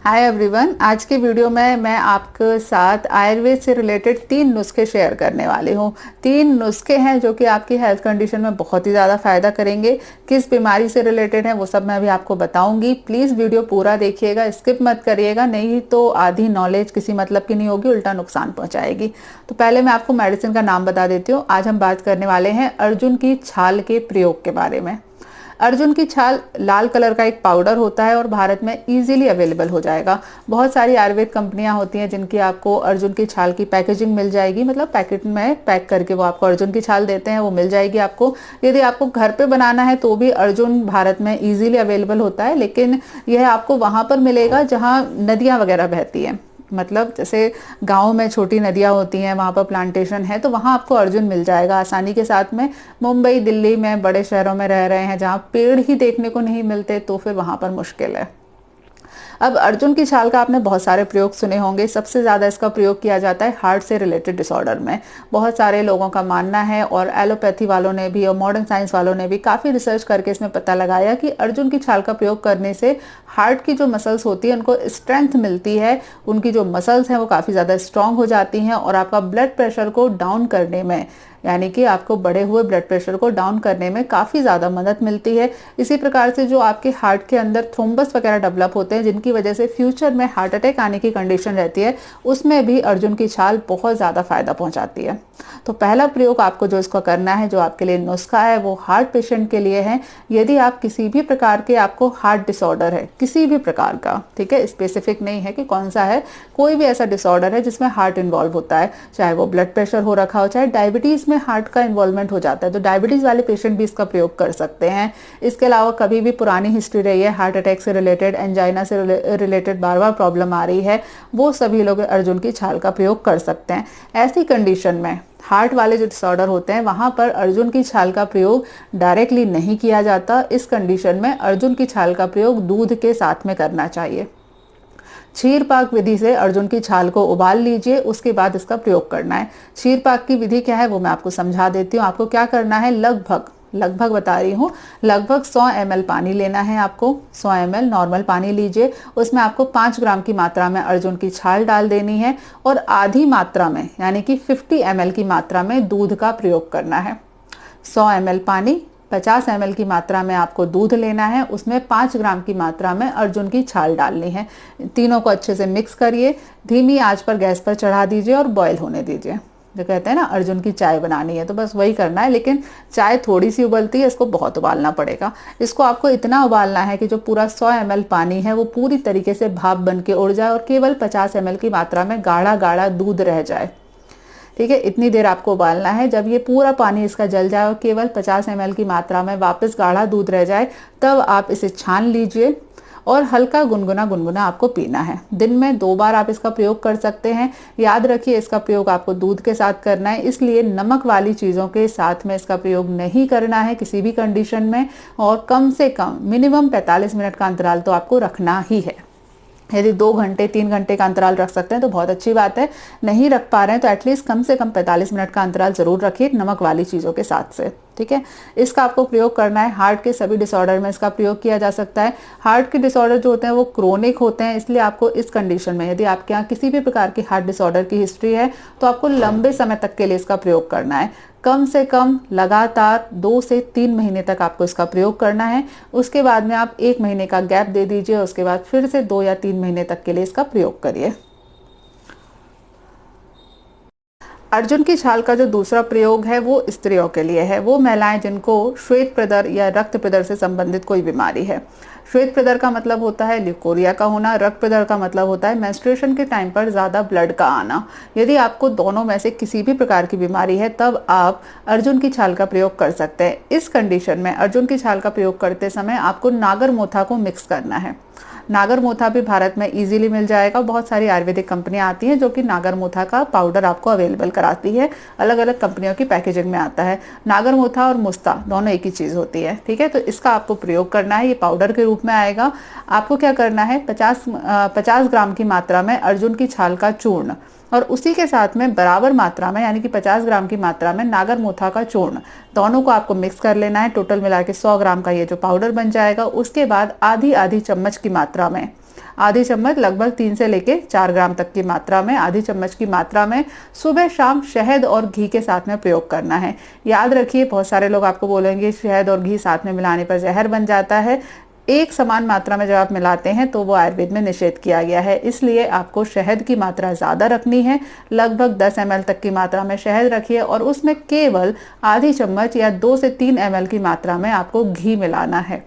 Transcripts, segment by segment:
Hi everyone, आज के video में मैं आपके साथ आयुर्वेद से रिलेटेड 3 नुस्खे शेयर करने वाली हूँ। 3 नुस्खे हैं जो कि आपकी हेल्थ कंडीशन में बहुत ही ज़्यादा फायदा करेंगे। किस बीमारी से रिलेटेड है वो सब मैं अभी आपको बताऊंगी। प्लीज़ वीडियो पूरा देखिएगा, स्किप मत करिएगा, नहीं तो आधी नॉलेज किसी मतलब की नहीं होगी, उल्टा नुकसान पहुंचाएगी। तो पहले मैं आपको मेडिसिन का नाम बता देती हूँ। आज हम बात करने वाले हैं अर्जुन की छाल के प्रयोग के बारे में। अर्जुन की छाल लाल कलर का एक पाउडर होता है और भारत में इजीली अवेलेबल हो जाएगा। बहुत सारी आयुर्वेद कंपनियां होती हैं जिनकी आपको अर्जुन की छाल की पैकेजिंग मिल जाएगी, मतलब पैकेट में पैक करके वो आपको अर्जुन की छाल देते हैं, वो मिल जाएगी आपको। यदि आपको घर पे बनाना है तो भी अर्जुन भारत में इजीली अवेलेबल होता है, लेकिन यह आपको वहां पर मिलेगा जहां नदियां वगैरह बहती हैं। मतलब जैसे गाँव में छोटी नदियाँ होती हैं, वहाँ पर प्लांटेशन है, तो वहाँ आपको अर्जुन मिल जाएगा आसानी के साथ में। मुंबई, दिल्ली में, बड़े शहरों में रह रहे हैं जहाँ पेड़ ही देखने को नहीं मिलते, तो फिर वहाँ पर मुश्किल है। अब अर्जुन की छाल का आपने बहुत सारे प्रयोग सुने होंगे। सबसे ज़्यादा इसका प्रयोग किया जाता है हार्ट से रिलेटेड डिसऑर्डर में। बहुत सारे लोगों का मानना है, और एलोपैथी वालों ने भी और मॉडर्न साइंस वालों ने भी काफ़ी रिसर्च करके इसमें पता लगाया कि अर्जुन की छाल का प्रयोग करने से हार्ट की जो मसल्स होती है उनको स्ट्रेंथ मिलती है। उनकी जो मसल्स हैं वो काफ़ी ज़्यादा स्ट्रांग हो जाती हैं, और आपका ब्लड प्रेशर को डाउन करने में, यानी कि आपको बढ़े हुए ब्लड प्रेशर को डाउन करने में काफ़ी ज़्यादा मदद मिलती है। इसी प्रकार से जो आपके हार्ट के अंदर थ्रोम्बस वगैरह डेवलप होते हैं, जिनकी वजह से फ्यूचर में हार्ट अटैक आने की कंडीशन रहती है, उसमें भी अर्जुन की छाल बहुत ज़्यादा फायदा पहुंचाती है। तो पहला प्रयोग आपको जो इसका करना है, जो आपके लिए नुस्खा है, वो हार्ट पेशेंट के लिए है। यदि आप किसी भी प्रकार के आपको हार्ट डिसऑर्डर है, किसी भी प्रकार का, ठीक है, स्पेसिफिक नहीं है कि कौन सा है, कोई भी ऐसा डिसऑर्डर है जिसमें हार्ट इन्वॉल्व होता है, चाहे वो ब्लड प्रेशर हो रखा हो, चाहे डायबिटीज में हार्ट का इन्वॉल्वमेंट हो जाता है, तो डायबिटीज वाले पेशेंट भी इसका प्रयोग कर सकते हैं। इसके अलावा कभी भी पुरानी हिस्ट्री रही है हार्ट अटैक से रिलेटेड, एंजाइना से रिलेटेड बार बार प्रॉब्लम आ रही है, वो सभी लोग अर्जुन की छाल का प्रयोग कर सकते हैं। ऐसी कंडीशन में हार्ट वाले जो डिसऑर्डर होते हैं वहां पर अर्जुन की छाल का प्रयोग डायरेक्टली नहीं किया जाता। इस कंडीशन में अर्जुन की छाल का प्रयोग दूध के साथ में करना चाहिए। क्षीर पाक विधि से अर्जुन की छाल को उबाल लीजिए, उसके बाद इसका प्रयोग करना है। क्षीर पाक की विधि क्या है वो मैं आपको समझा देती हूँ। आपको क्या करना है, लगभग बता रही हूँ, लगभग 100 ml पानी लेना है आपको। 100 ml नॉर्मल पानी लीजिए, उसमें आपको 5 ग्राम की मात्रा में अर्जुन की छाल डाल देनी है, और आधी मात्रा में यानी कि 50 ml की मात्रा में दूध का प्रयोग करना है। 100 ml पानी, 50 ml की मात्रा में आपको दूध लेना है, उसमें 5 ग्राम की मात्रा में अर्जुन की छाल डालनी है। तीनों को अच्छे से मिक्स करिए, धीमी आंच पर गैस पर चढ़ा दीजिए और बॉयल होने दीजिए। जो कहते हैं ना अर्जुन की चाय बनानी है, तो बस वही करना है, लेकिन चाय थोड़ी सी उबलती है, इसको बहुत उबालना पड़ेगा। इसको आपको इतना उबालना है कि जो पूरा 100 ml पानी है वो पूरी तरीके से भाप बन के उड़ जाए, और केवल 50 ml की मात्रा में गाढ़ा गाढ़ा दूध रह जाए। ठीक है, इतनी देर आपको उबालना है। जब ये पूरा पानी इसका जल जाए और केवल 50 ml की मात्रा में वापस गाढ़ा दूध रह जाए, तब आप इसे छान लीजिए और हल्का गुनगुना आपको पीना है। दिन में 2 बार आप इसका प्रयोग कर सकते हैं। याद रखिए, इसका प्रयोग आपको दूध के साथ करना है, इसलिए नमक वाली चीज़ों के साथ में इसका प्रयोग नहीं करना है किसी भी कंडीशन में, और कम से कम मिनिमम 45 मिनट का अंतराल तो आपको रखना ही है। यदि 2 घंटे 3 घंटे का अंतराल रख सकते हैं तो बहुत अच्छी बात है। नहीं रख पा रहे हैं तो एटलीस्ट कम से कम 45 मिनट का अंतराल जरूर रखिए नमक वाली चीज़ों के साथ से। ठीक है, इसका आपको प्रयोग करना है। हार्ट के सभी डिसऑर्डर में इसका प्रयोग किया जा सकता है। हार्ट के डिसऑर्डर जो होते हैं वो क्रोनिक होते हैं, इसलिए आपको इस कंडीशन में, यदि आपके यहाँ किसी भी प्रकार की हार्ट डिसऑर्डर की हिस्ट्री है, तो आपको लंबे समय तक के लिए इसका प्रयोग करना है। कम से कम लगातार 2 से 3 महीने तक आपको इसका प्रयोग करना है। उसके बाद में आप 1 महीने का गैप दे दीजिए, उसके बाद फिर से 2 या 3 महीने तक के लिए इसका प्रयोग करिए। अर्जुन की छाल का जो दूसरा प्रयोग है वो स्त्रियों के लिए है। वो महिलाएं जिनको श्वेत प्रदर या रक्त प्रदर से संबंधित कोई बीमारी है। श्वेत प्रदर का मतलब होता है ल्यूकोरिया का होना, रक्त प्रदर का मतलब होता है मेंस्ट्रुएशन के टाइम पर ज़्यादा ब्लड का आना। यदि आपको दोनों में से किसी भी प्रकार की बीमारी है, तब आप अर्जुन की छाल का प्रयोग कर सकते हैं। इस कंडीशन में अर्जुन की छाल का प्रयोग करते समय आपको नागर मोथा को मिक्स करना है। नागर मोथा भी भारत में इजीली मिल जाएगा। बहुत सारी आयुर्वेदिक कंपनियां आती हैं जो कि नागर मोथा का पाउडर आपको अवेलेबल कराती है। अलग अलग कंपनियों की पैकेजिंग में आता है। नागर मोथा और मुस्ता दोनों एक ही चीज़ होती है। ठीक है, तो इसका आपको प्रयोग करना है। ये पाउडर के रूप में आएगा। आपको क्या करना है, 50 ग्राम की मात्रा में अर्जुन की छाल का चूर्ण, और उसी के साथ में बराबर मात्रा में यानी कि 50 ग्राम की मात्रा में नागर मोथा का चूर्ण, दोनों को आपको मिक्स कर लेना है। टोटल मिला के 100 ग्राम का ये जो पाउडर बन जाएगा। उसके बाद आधी आधी चम्मच की मात्रा में आधी चम्मच लगभग 3 से लेके 4 ग्राम तक की मात्रा में, आधी चम्मच की मात्रा में सुबह शाम शहद और घी के साथ में प्रयोग करना है। याद रखिए, बहुत सारे लोग आपको बोलेंगे शहद और घी साथ में मिलाने पर जहर बन जाता है। एक समान मात्रा में जब आप मिलाते हैं तो वो आयुर्वेद में निषेध किया गया है, इसलिए आपको शहद की मात्रा ज़्यादा रखनी है। लगभग 10 ml तक की मात्रा में शहद रखिए और उसमें केवल आधी चम्मच या 2 से 3 ml की मात्रा में आपको घी मिलाना है।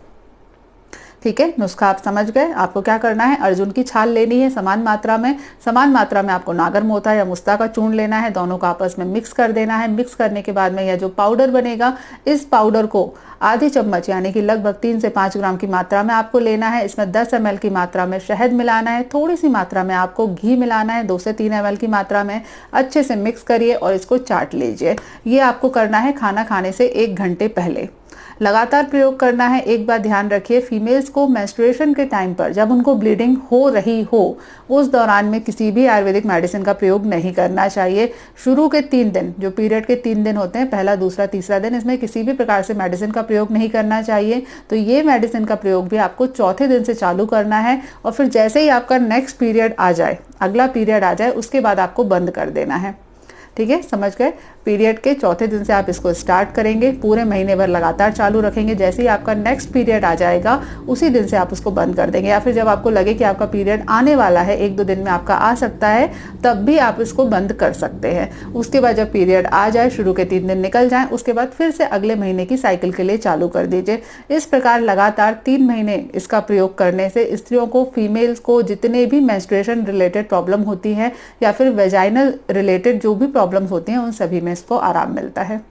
ठीक है, नुस्खा आप समझ गए। आपको क्या करना है, अर्जुन की छाल लेनी है समान मात्रा में आपको नागर मोथा या मुस्ता का चूर्ण लेना है, दोनों को आपस में मिक्स कर देना है। मिक्स करने के बाद में यह जो पाउडर बनेगा, इस पाउडर को आधी चम्मच यानी कि लगभग 3 से 5 ग्राम की मात्रा में आपको लेना है। इसमें 10 ml की मात्रा में शहद मिलाना है, थोड़ी सी मात्रा में आपको घी मिलाना है, 2 से 3 ml की मात्रा में। अच्छे से मिक्स करिए और इसको चाट लीजिए। ये आपको करना है खाना खाने से 1 घंटे पहले। लगातार प्रयोग करना है। एक बात ध्यान रखिए, फीमेल्स को मेंस्ट्रुएशन के टाइम पर जब उनको ब्लीडिंग हो रही हो, उस दौरान में किसी भी आयुर्वेदिक मेडिसिन का प्रयोग नहीं करना चाहिए। शुरू के 3 दिन, जो पीरियड के 3 दिन होते हैं, पहला, दूसरा, तीसरा दिन, इसमें किसी भी प्रकार से मेडिसिन का प्रयोग नहीं करना चाहिए। तो ये मेडिसिन का प्रयोग भी आपको चौथे दिन से चालू करना है और फिर जैसे ही आपका नेक्स्ट पीरियड आ जाए, अगला पीरियड आ जाए, उसके बाद आपको बंद कर देना है। ठीक है, समझ गए। पीरियड के चौथे दिन से आप इसको स्टार्ट करेंगे, पूरे महीने भर लगातार चालू रखेंगे। जैसे ही आपका नेक्स्ट पीरियड आ जाएगा, उसी दिन से आप उसको बंद कर देंगे, या फिर जब आपको लगे कि आपका पीरियड आने वाला है, 1-2 दिन में आपका आ सकता है, तब भी आप इसको बंद कर सकते हैं। उसके बाद जब पीरियड आ जाए, शुरू के 3 दिन निकल जाएं, उसके बाद फिर से अगले महीने की साइकिल के लिए चालू कर दीजिए। इस प्रकार लगातार 3 महीने इसका प्रयोग करने से स्त्रियों को, फीमेल्स को जितने भी मेंस्ट्रुएशन रिलेटेड प्रॉब्लम होती है या फिर वेजाइनल रिलेटेड जो भी प्रॉब्लम्स होती हैं, उन सभी में इसको आराम मिलता है।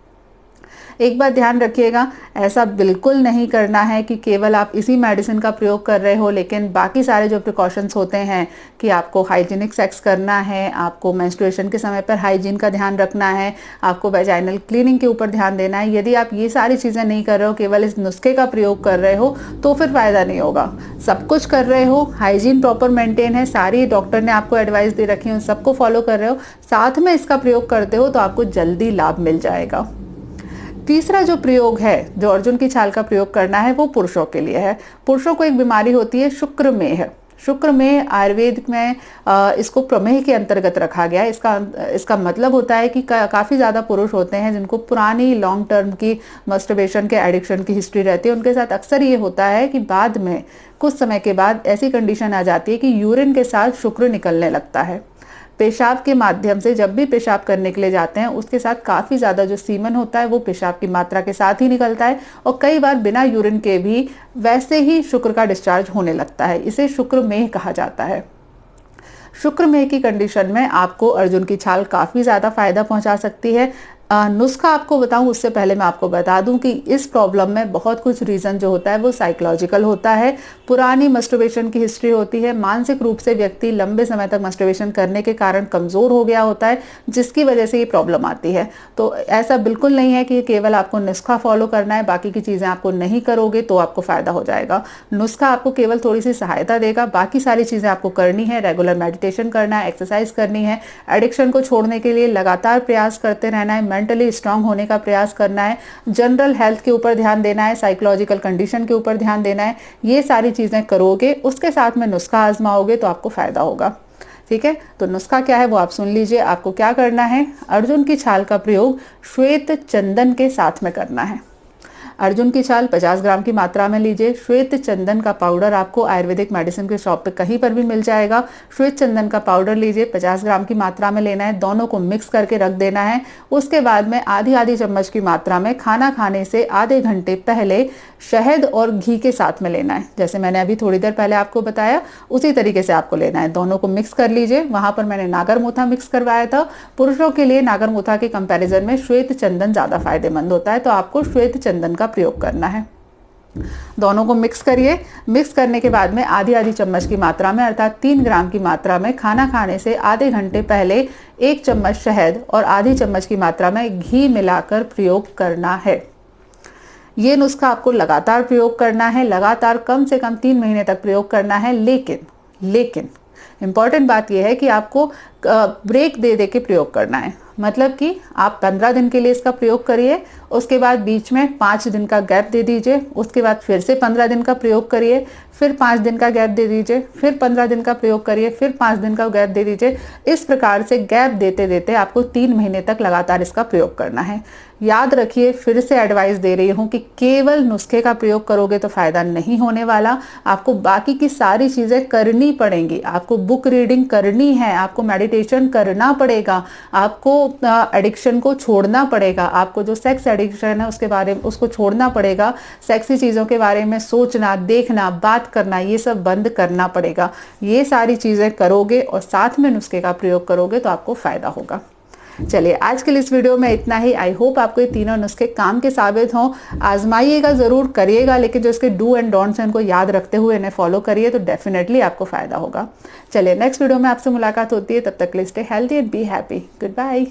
एक बात ध्यान रखिएगा, ऐसा बिल्कुल नहीं करना है कि केवल आप इसी मेडिसिन का प्रयोग कर रहे हो, लेकिन बाकी सारे जो प्रिकॉशंस होते हैं कि आपको हाइजीनिक सेक्स करना है, आपको मेंस्ट्रुएशन के समय पर हाइजीन का ध्यान रखना है, आपको वेजाइनल क्लीनिंग के ऊपर ध्यान देना है। यदि आप ये सारी चीज़ें नहीं कर रहे हो, केवल इस नुस्खे का प्रयोग कर रहे हो, तो फिर फायदा नहीं होगा। सब कुछ कर रहे हो, हाइजीन प्रॉपर मेंटेन है, सारी डॉक्टर ने आपको एडवाइस दे रखी है, उन सबको फॉलो कर रहे हो, साथ में इसका प्रयोग करते हो, तो आपको जल्दी लाभ मिल जाएगा। तीसरा जो प्रयोग है, जो अर्जुन की छाल का प्रयोग करना है, वो पुरुषों के लिए है। पुरुषों को एक बीमारी होती है शुक्रमेह। शुक्रमेह आयुर्वेद में इसको प्रमेह के अंतर्गत रखा गया है। इसका मतलब होता है कि काफ़ी ज़्यादा पुरुष होते हैं जिनको पुरानी लॉन्ग टर्म की मस्टरबेशन के एडिक्शन की हिस्ट्री रहती है। उनके साथ अक्सर ये होता है कि बाद में कुछ समय के बाद ऐसी कंडीशन आ जाती है कि यूरिन के साथ शुक्र निकलने लगता है। पेशाब के माध्यम से जब भी पेशाब करने के लिए जाते हैं, उसके साथ काफ़ी ज़्यादा जो सीमन होता है वो पेशाब की मात्रा के साथ ही निकलता है और कई बार बिना यूरिन के भी वैसे ही शुक्र का डिस्चार्ज होने लगता है। इसे शुक्रमेह कहा जाता है। शुक्रमेह की कंडीशन में आपको अर्जुन की छाल काफ़ी ज़्यादा फायदा पहुंचा सकती है। नुस्खा आपको बताऊं उससे पहले मैं आपको बता दूं कि इस प्रॉब्लम में बहुत कुछ रीज़न जो होता है वो साइकोलॉजिकल होता है। पुरानी मस्टरबेशन की हिस्ट्री होती है, मानसिक रूप से व्यक्ति लंबे समय तक मस्टरबेशन करने के कारण कमज़ोर हो गया होता है, जिसकी वजह से ये प्रॉब्लम आती है। तो ऐसा बिल्कुल नहीं है कि केवल आपको नुस्खा फॉलो करना है, बाकी की चीज़ें आपको नहीं करोगे तो आपको फ़ायदा हो जाएगा। नुस्खा आपको केवल थोड़ी सी सहायता देगा, बाकी सारी चीज़ें आपको करनी है। रेगुलर मेडिटेशन करना है, एक्सरसाइज करनी है, एडिक्शन को छोड़ने के लिए लगातार प्रयास करते रहना है, मेंटली स्ट्रांग होने का प्रयास करना है, जनरल हेल्थ के ऊपर ध्यान देना है, साइकोलॉजिकल कंडीशन के ऊपर ध्यान देना है। ये सारी चीज़ें करोगे, उसके साथ में नुस्खा आजमाओगे तो आपको फ़ायदा होगा। ठीक है, तो नुस्खा क्या है वो आप सुन लीजिए। आपको क्या करना है, अर्जुन की छाल का प्रयोग श्वेत चंदन के साथ में करना है। अर्जुन की छाल 50 ग्राम की मात्रा में लीजिए। श्वेत चंदन का पाउडर आपको आयुर्वेदिक मेडिसिन के शॉप पे कहीं पर भी मिल जाएगा। श्वेत चंदन का पाउडर लीजिए, 50 ग्राम की मात्रा में लेना है, दोनों को मिक्स करके रख देना है। उसके बाद में आधी चम्मच की मात्रा में खाना खाने से आधे घंटे पहले शहद और घी के साथ में लेना है। जैसे मैंने अभी थोड़ी देर पहले आपको बताया, उसी तरीके से आपको लेना है। दोनों को मिक्स कर लीजिए। वहां पर मैंने नागर मोथा मिक्स करवाया था। पुरुषों के लिए नागर मोथा के कंपैरिजन में श्वेत चंदन ज्यादा फायदेमंद होता है, तो आपको श्वेत चंदन का प्रयोग करना है। दोनों को मिक्स करिए। मिक्स करने के बाद में आधी चम्मच की मात्रा में, अर्थात 3 ग्राम की मात्रा में, खाना खाने से आधे घंटे पहले 1 चम्मच शहद और आधी चम्मच की मात्रा में घी मिलाकर प्रयोग करना है। ये नुस्खा आपको लगातार प्रयोग करना है, लगातार कम से कम 3 महीने तक प्रयोग करना है। लेकिन इम्पॉर्टेंट बात यह है कि आपको ब्रेक दे दे के प्रयोग करना है। मतलब कि आप 15 दिन के लिए इसका प्रयोग करिए, उसके बाद बीच में 5 दिन का गैप दे दीजिए, उसके बाद फिर से 15 दिन का प्रयोग करिए, फिर 5 दिन का गैप दे दीजिए, फिर 15 दिन का प्रयोग करिए, फिर 5 दिन का गैप दे दीजिए। इस प्रकार से गैप देते देते आपको 3 महीने तक लगातार इसका प्रयोग करना है। याद रखिए, फिर से एडवाइस दे रही हूँ कि केवल नुस्खे का प्रयोग करोगे तो फायदा नहीं होने वाला, आपको बाकी की सारी चीजें करनी पड़ेंगी। आपको बुक रीडिंग करनी है, आपको मेडिटेशन करना पड़ेगा, आपको एडिक्शन को छोड़ना पड़ेगा, आपको जो सेक्स एडिक्शन है उसके बारे में उसको छोड़ना पड़ेगा, सेक्सी चीजों के बारे में सोचना, देखना, बात करना, ये सब बंद करना पड़ेगा। ये सारी चीजें करोगे और साथ में नुस्खे का प्रयोग करोगे तो आपको फायदा होगा। चलिए, आज के लिए इस वीडियो में इतना ही। आई होप आपको ये तीनों नुस्खे काम के साबित हों। आजमाइएगा जरूर, करिएगा, लेकिन जो इसके डू एंड डोंट्स हैं उनको याद रखते हुए इन्हें फॉलो करिए तो डेफिनेटली आपको फायदा होगा। चलिए, नेक्स्ट वीडियो में आपसे मुलाकात होती है, तब तक के लिए stay healthy and be happy. Good bye.